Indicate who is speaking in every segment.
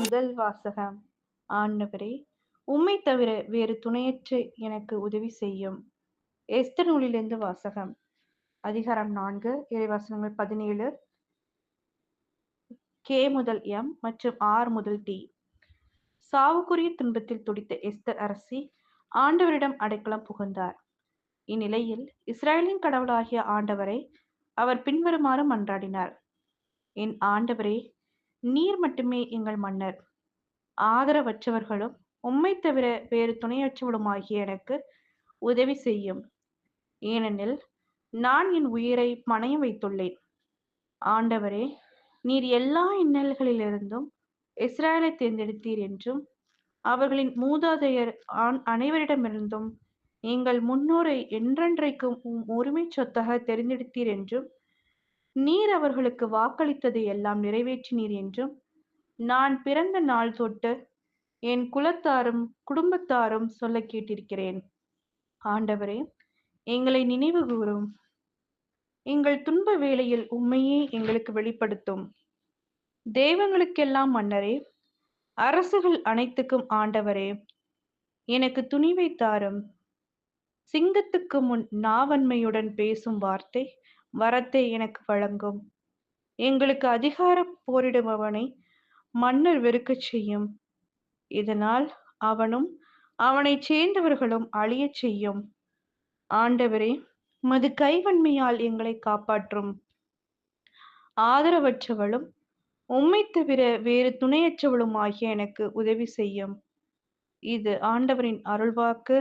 Speaker 1: முதல் வாசகம். ஆண்டவரே, உம்மை தவிர வேறு துணையற்ற எனக்கு உதவி செய்யும். எஸ்தர் நூலிலிருந்து வாசகம். அதிகாரம் 4, இறைவசனங்கள் 17 கே முதல் எம் மற்றும் ஆர் முதல் டி. சாவுக்குரிய துன்பத்தில் துடித்த எஸ்தர் அரசி ஆண்டவரிடம் அடைக்கலம் புகுந்தார். இந்நிலையில் இஸ்ரேலின் கடவுளாகிய ஆண்டவரை அவர் பின்வருமாறு மன்றாடினார். என் ஆண்டவரே, நீர் மட்டுமே எங்கள் மன்னர். ஆதரவற்றவர்களும் உம்மை தவிர வேறு துணையற்றவளுமாகிய எனக்கு உதவி செய்யும். ஏனெனில் நான் என் உயிரை பணயம் வைத்துள்ளேன். ஆண்டவரே, நீர் எல்லா இன்னல்களிலிருந்தும் இஸ்ரேலை தேர்ந்தெடுத்தீர் என்றும் அவர்களின் மூதாதையர் அனைவரிடமிருந்தும் எங்கள் முன்னோரை என்றென்றைக்கும் உம் உரிமை சொத்தாக தெரிந்தெடுத்தீர் என்றும் நீர் அவர்களுக்கு வாக்களித்ததை எல்லாம் நிறைவேற்றினீர் என்றும் நான் பிறந்த நாள் தொட்டு என் குலத்தாரும் குடும்பத்தாரும் சொல்ல கேட்டிருக்கிறேன். ஆண்டவரே, எங்களை நினைவு கூரும். எங்கள் துன்ப வேளையில் உம்மையே எங்களுக்கு வெளிப்படுத்தும். தெய்வங்களுக்கெல்லாம் மன்னரே, அரசுகள் அனைத்துக்கும் ஆண்டவரே, எனக்கு துணிவை தாரும். சிங்கத்துக்கு முன் நாவன்மையுடன் பேசும் வார்த்தை வரத்தை எனக்கு வழங்கும். எங்களுக்கு அதிகார போரிடுபவனை மன்னர் வெறுக்கச் செய்யும். இதனால் அவனும் அவனைச் சேர்ந்தவர்களும் அழியச் செய்யும். ஆண்டவரே, மது கைவன்மையால் எங்களை காப்பாற்றும். ஆதரவற்றவளும் உம்மை தவிர வேறு துணையற்றவளுமாகிய எனக்கு உதவி செய்யும். இது ஆண்டவரின் அருள்வாக்கு.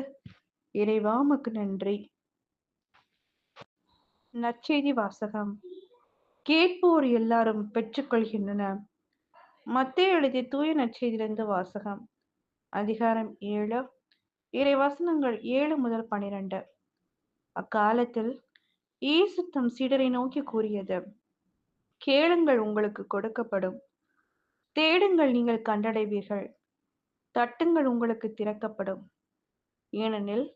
Speaker 1: இறைவா, உமக்கு நன்றி. நற்செய்தி வாசகம். கேட்போர் எல்லாரும் பெற்றுக்கொள்கின்றனர். மத்தேயு எழுதிய தூய நற்செய்தியிலிருந்து வாசகம். அதிகாரம் 7, இறைவசனங்கள் 7 முதல் 12. அக்காலத்தில் இயேசு தம் சீடரை நோக்கி கூறியது: கேளுங்கள், உங்களுக்கு கொடுக்கப்படும். தேடுங்கள், நீங்கள் கண்டடைவீர்கள். தட்டுங்கள், உங்களுக்கு திறக்கப்படும். ஏனெனில்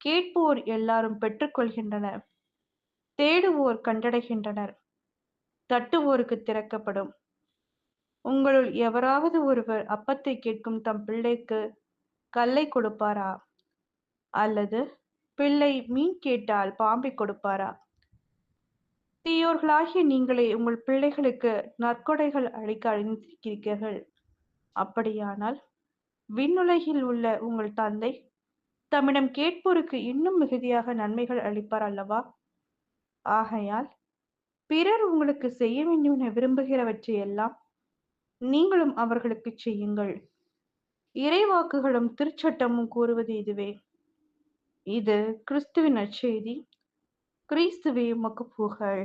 Speaker 1: கேட்போர் எல்லாரும் பெற்றுக்கொள்கின்றனர். தேடுவோர் கண்டடைகின்றனர். தட்டுவோருக்கு திறக்கப்படும். உங்களுள் எவராவது ஒருவர் அப்பத்தை கேட்கும் தம் பிள்ளைக்கு கல்லை கொடுப்பாரா? அல்லது பிள்ளை மீன் கேட்டால் பாம்பை கொடுப்பாரா? தீயோர்களாகிய நீங்களே உங்கள் பிள்ளைகளுக்கு நற்கொடைகள் அளிக்க அறிந்திருக்கிறீர்கள். அப்படியானால் விண்ணுலகில் உள்ள உங்கள் தந்தை தம்மிடம் கேட்போருக்கு இன்னும் மிகுதியாக நன்மைகள் அளிப்பார் அல்லவா? ஆகையால் பிறர் உங்களுக்கு செய்ய வேண்டும் என விரும்புகிறவற்றை எல்லாம் நீங்களும் அவர்களுக்கு செய்யுங்கள். இறைவாக்குகளும் திருச்சட்டமும் கூறுவது இதுவே. இது கிறிஸ்துவின் நற்செய்தி. கிறிஸ்துவே, உமக்கு புகழ்.